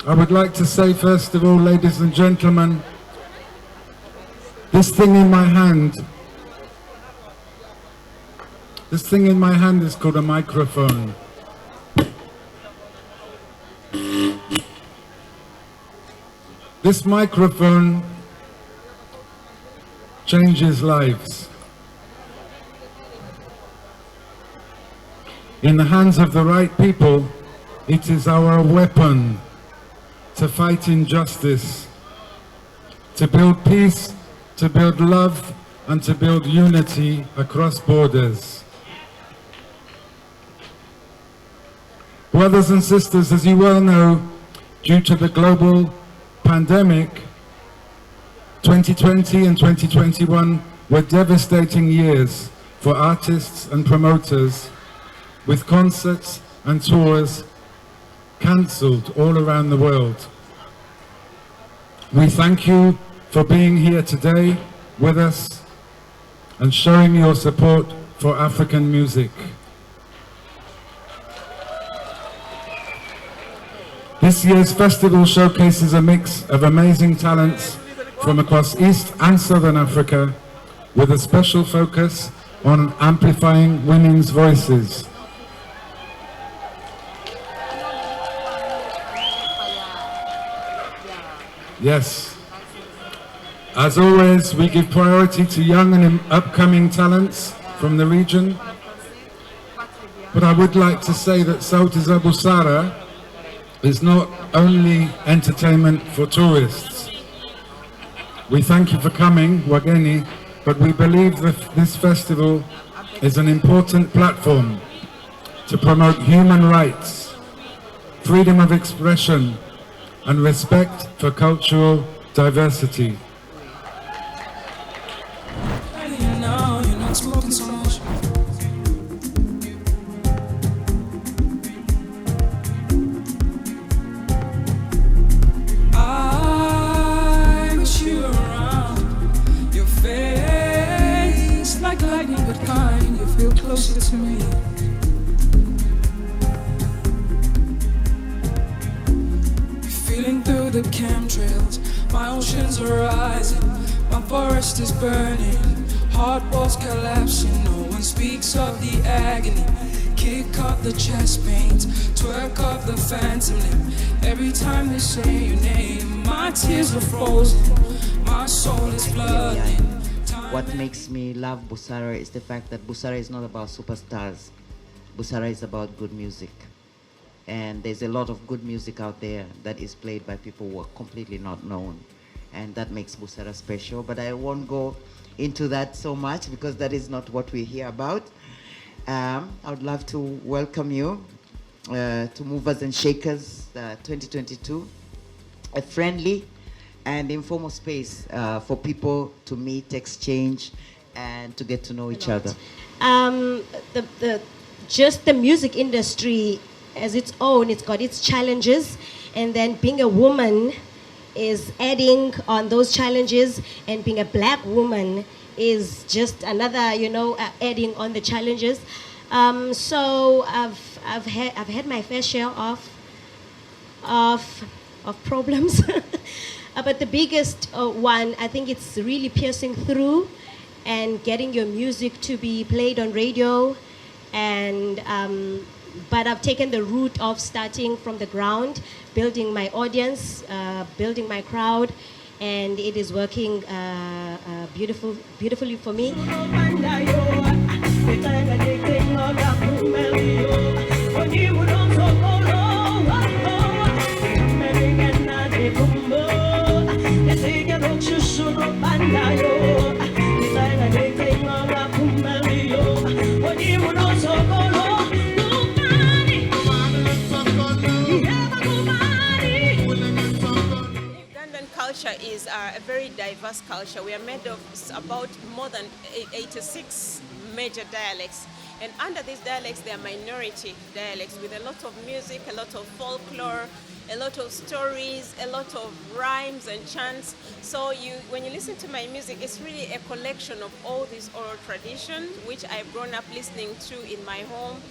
I would like to say, first of all, ladies and gentlemen, this thing in my hand is called a microphone. This microphone changes lives. In the hands of the right people, it is our weapon to fight injustice, to build peace, to build love, and to build unity across borders. Brothers and sisters, as you well know, due to the global pandemic, 2020 and 2021 were devastating years for artists and promoters, with concerts and tours cancelled all around the world. We thank you for being here today with us and showing your support for African music. This year's festival showcases a mix of amazing talents from across East and Southern Africa, with a special focus on amplifying women's voices. Yes. As always, we give priority to young and upcoming talents from the region. But I would like to say that Sauti za Busara is not only entertainment for tourists. We thank you for coming, Wageni, but we believe that this festival is an important platform to promote human rights, freedom of expression, and respect for cultural diversity. Closer to me. Feeling through the chemtrails, my oceans are rising, my forest is burning, heart walls collapsing. No one speaks of the agony. Kick off the chest pains, twerk off the phantom limb. Every time they say your name, my tears are frozen, my soul is flooding. What makes me love Busara is the fact that Busara is not about superstars. Busara is about good music. And there's a lot of good music out there that is played by people who are completely not known. And that makes Busara special. But I won't go into that so much because that is not what we're here about. I would love to welcome you to Movers and Shakers 2022. A friendly and informal space for people to meet, exchange, and to get to know each other. Just the music industry as its own, it's got its challenges, and then being a woman is adding on those challenges, and being a black woman is just another, adding on the challenges. So I've had my fair share of problems. But the biggest one, I think it's really piercing through and getting your music to be played on radio. And but I've taken the route of starting from the ground, building my audience, building my crowd, and it is working beautifully for me. Culture is a very diverse culture. We are made of about more than 86 major dialects, and under these dialects there are minority dialects with a lot of music, a lot of folklore, a lot of stories, a lot of rhymes and chants. So when you listen to my music, it's really a collection of all these oral traditions which I've grown up listening to in my home.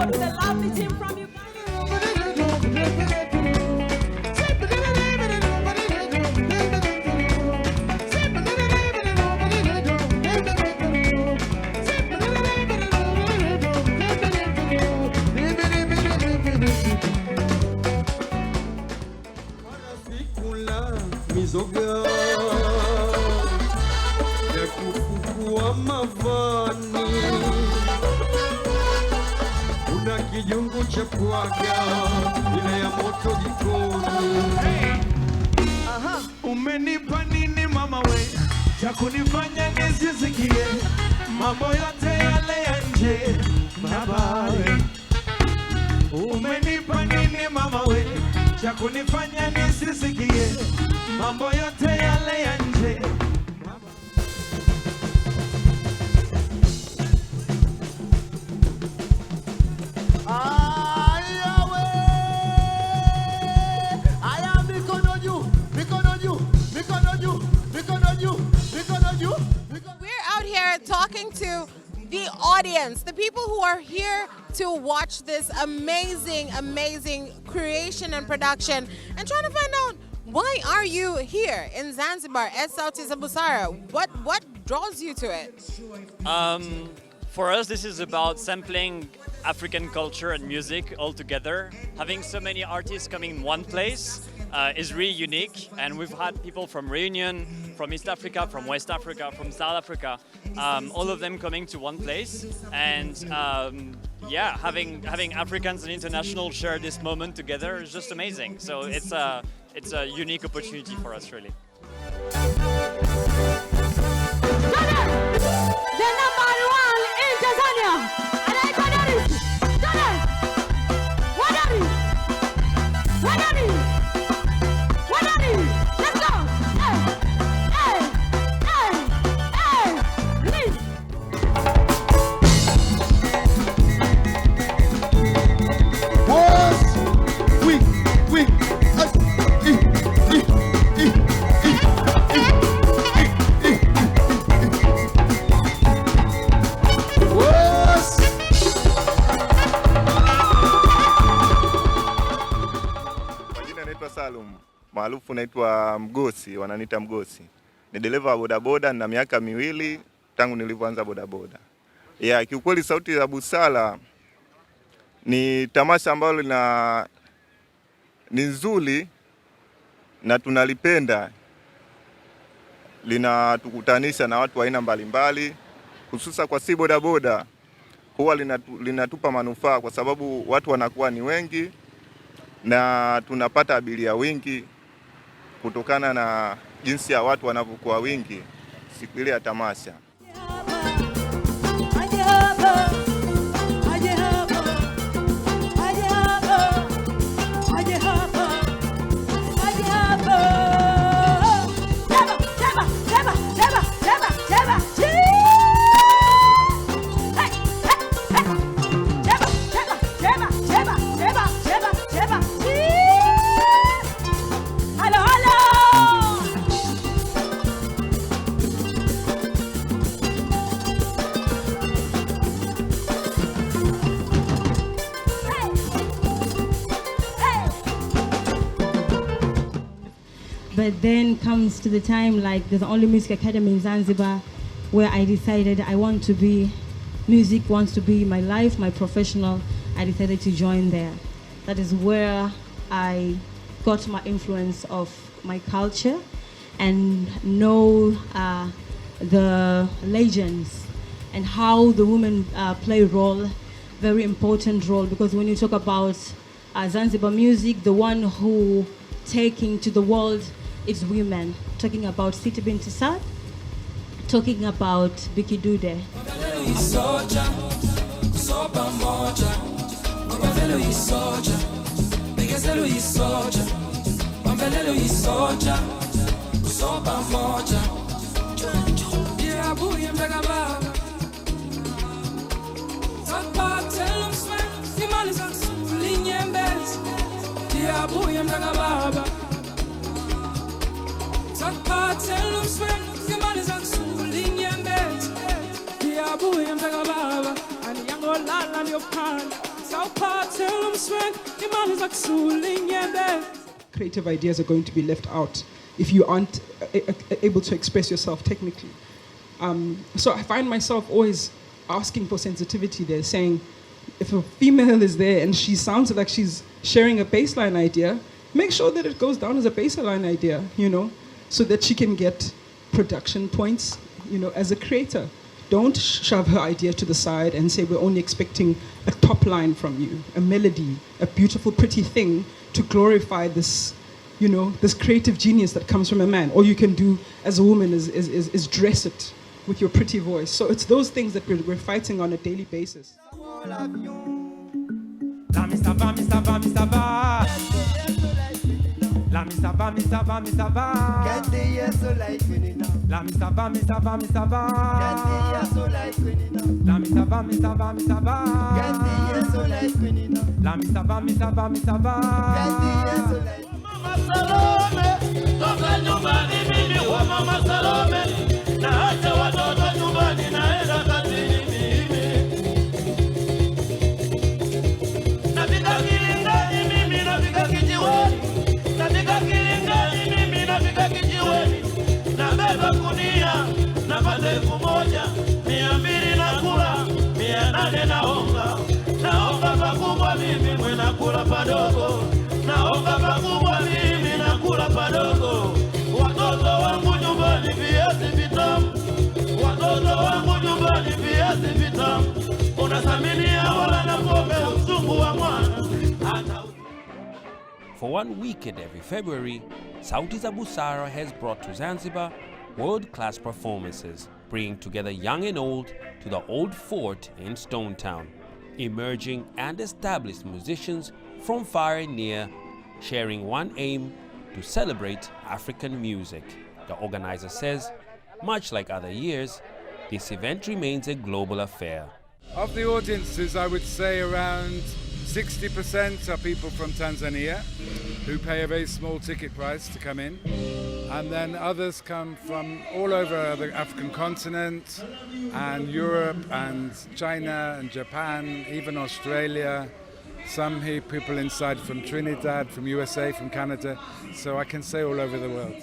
welcome to the lovely team from Uganda. Mizoga ya kufukua mavani, una kijungu cha pwaga ile ya moto jikoni. Aha, umenipa nini mama we, cha kunifanya nisisikie mambo yote yale ya nje mabawe. Umenipa nini mama we, cha kunifanya nisisikie mambo yote yale ya nje. We're out here talking to the audience, the people who are here to watch this amazing creation and production, and trying to find out, why are you here in Zanzibar at Sauti za Busara? What draws you to it? For us, this is about sampling African culture and music all together. Having so many artists coming in one place is really unique, and we've had people from Reunion, from East Africa, from West Africa, from South Africa, all of them coming to one place, and yeah, having Africans and international share this moment together is just amazing. So it's a unique opportunity for us, really. The number one in Tanzania. And I got it. What are you? What are you? What are you? Let's go. Please. Boss, we. Maarufu naitwa Mgosi, wananiita Mgosi. Ni dereva wa bodaboda na miaka 2 tangu nilipoanza bodaboda. Yeah, kiukweli Sauti za Busara ni tamasha ambalo ni nzuri na tunalipenda. Linatukutanisha na watu wa aina mbalimbali, hususa kwa si bodaboda. Huwa linatupa manufaa kwa sababu watu wanakuwa ni wengi na tunapata abiria wingi kutokana na jinsi ya watu wanavyokuwa wingi siku ile ya tamasha. But then comes to the time, like there's the only music academy in Zanzibar, where I decided music wants to be my life, my professional. I decided to join there. That is where I got my influence of my culture and know the legends and how the women play a role, very important role, because when you talk about Zanzibar music, the one who taking to the world, it's women. Talking about Siti Binti Saad, talking about Biki Dude. Creative ideas are going to be left out if you aren't able to express yourself technically. So I find myself always asking for sensitivity there, saying, if a female is there and she sounds like she's sharing a baseline idea, make sure that it goes down as a baseline idea, so that she can get production points, as a creator. Don't shove her idea to the side and say we're only expecting a top line from you, a melody, a beautiful, pretty thing to glorify this, this creative genius that comes from a man. All you can do as a woman is dress it with your pretty voice. So it's those things that we're fighting on a daily basis. La mi ça va, Get the yes so like winning. La mi ça va, Get the yes so like winning. La mi ça va, Get the yes so like winning. La mi ça va, Get the yes so like. Mama Salome, toka nyumbani mimi wa Mama Salome. Na hata watoto nyumbani naenda kazini mimi. Napika kilingani mimi, napika kijiweni. Napika kilingani mimi, napika kijiweni. Nabeba kunia, napata 1000, 200 nakula, 800 naomba. Naomba pakubwa mimi mwe nakula padogo. Naomba pakubwa mimi nakula padogo. Watoto wangu nyumbani viazi vitamu. Watoto wangu nyumbani viazi vitamu. Unasaminia wala na pombe usungu wa mwana. For one weekend every February, Sauti za Busara has brought to Zanzibar world-class performances, bringing together young and old to the old fort in Stone Town. Emerging and established musicians from far and near, sharing one aim to celebrate African music. The organizer says, much like other years, this event remains a global affair. Of the audiences, I would say around 60% are people from Tanzania who pay a very small ticket price to come in. And then others come from all over the African continent and Europe and China and Japan, even Australia. Some people inside from Trinidad, from USA, from Canada. So I can say all over the world.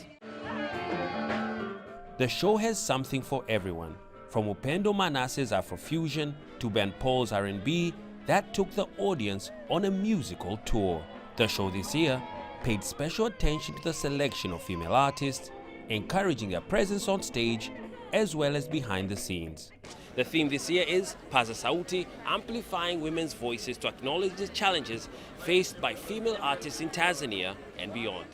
The show has something for everyone, from Upendo Manasseh's Afrofusion to Ben Paul's R&B that took the audience on a musical tour. The show this year paid special attention to the selection of female artists, encouraging their presence on stage as well as behind the scenes. The theme this year is Paza Sauti, amplifying women's voices to acknowledge the challenges faced by female artists in Tanzania and beyond.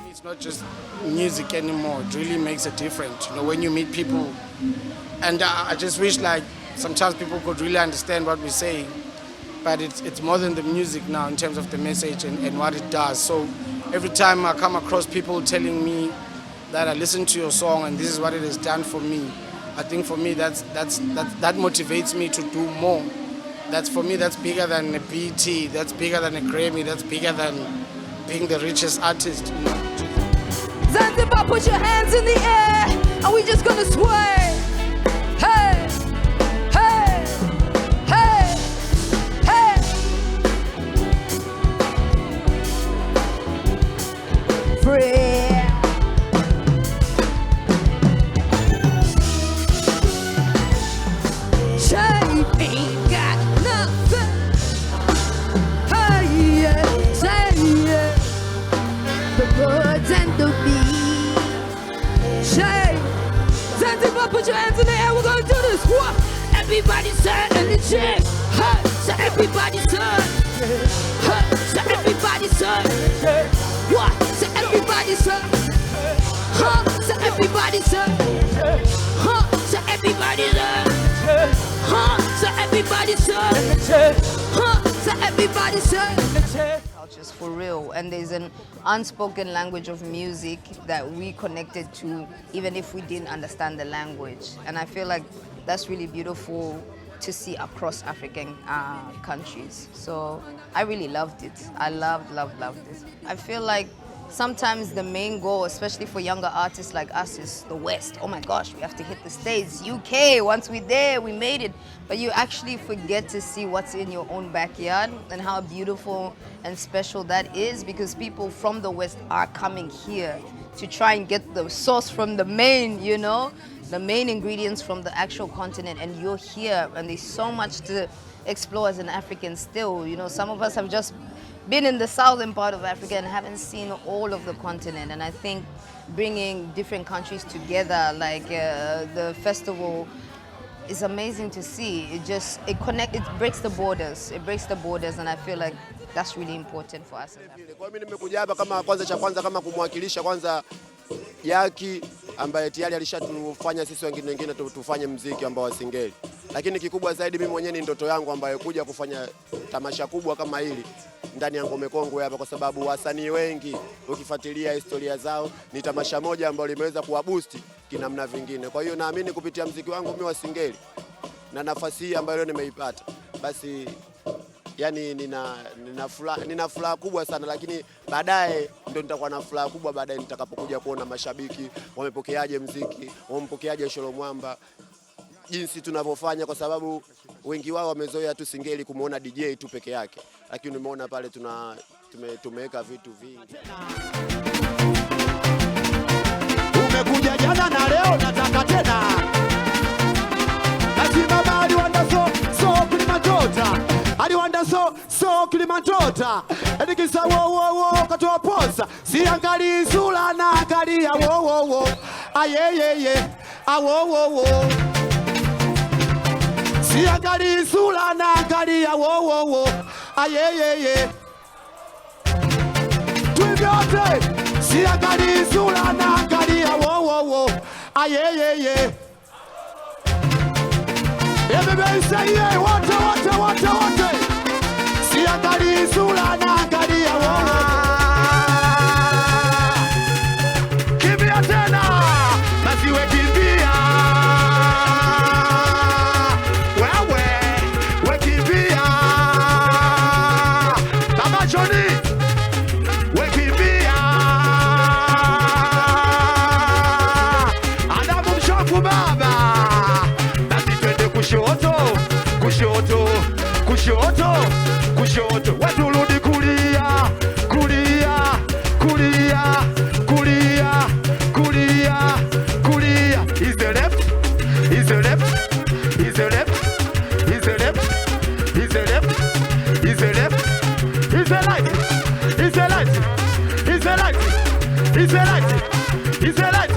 It's not just music anymore. It really makes a difference, when you meet people. And I just wish sometimes people could really understand what we say, but it's more than the music now in terms of the message and what it does. So every time I come across people telling me that I listen to your song and this is what it has done for me, I think for me that motivates me to do more. For me, that's bigger than a BT, that's bigger than a Grammy, that's bigger than being the richest artist. Zanzibar, put your hands in the air, and we just gonna sway. Hey, hey, hey, hey. Free. Zanzibar, put your hands in the air, we're gonna do this. What? Everybody say in the check. Hey, so everybody say. Hey, so everybody say. What? So everybody say. Huh? So everybody say. Huh? So everybody say. Huh? So everybody say. Huh? So everybody say. Cultures for real, and there's an unspoken language of music that we connected to even if we didn't understand the language, and I feel like that's really beautiful to see across African countries. So I really loved it. I loved it. I feel like sometimes the main goal, especially for younger artists like us, is the West. Oh my gosh, we have to hit the States, UK, once we're there, we made it. But you actually forget to see what's in your own backyard and how beautiful and special that is, because people from the West are coming here to try and get the source from the main, you know, the main ingredients from the actual continent, and you're here, and there's so much to explore as an African still. You know, some of us have just been in the southern part of Africa and haven't seen all of the continent, and I think bringing different countries together, like the festival, is amazing to see. It breaks the borders. It breaks the borders, and I feel like that's really important for us. Kwa mimi nimekuja hapa kama kama kumwakilisha kwanza Yaki ambaye tayari alishatufanya sisi wengine tufanye muziki ambao wa singeli. Lakini kikubwa zaidi mimi mwenyewe ni ndoto yangu ambayo kuja kufanya tamasha kubwa kama hili ndani ya Ngome Kongwe hapa, kwa sababu wasanii wengi ukifuatilia historia zao ni tamasha moja ambalo limeweza kuwaboost kinamna vingine. Kwa hiyo naamini kupitia muziki wangu mimi wa singeli na nafasi hii ambayo nimeipata, basi yani nina furaha kubwa sana, lakini baadaye ndio nitakuwa na furaha kubwa baadaye nitakapokuja kuona mashabiki wamepokeaje muziki, wamepokeaje Sholo Mwamba, jinsi tunavyofanya, kwa sababu wengi wao wamezoea tu singeli kumuona DJ tu peke yake, lakini umeona pale tumeweka vitu vingi. Umekuja jana na leo nataka tena. Lazima aliwanda so Kilimanjaro. Aliwanda so Kilimanjaro. Edikisa wo katoa posa. Siangali sura na angalia wo. Ayeyeye. Wo. Siangali sura na angalia wo. Ayeyeye. Twivyote. Siangali sura na angalia wo. Ayeyeye. Everybody say yeah, what. Siangali sura na angalia wo. Kimbia tena, basi we kimbia. We kimbia. Baba Johnny, we kimbia. Adamu mshoku baba. Kushoto, watuludi kulia. Is the left. Is the light.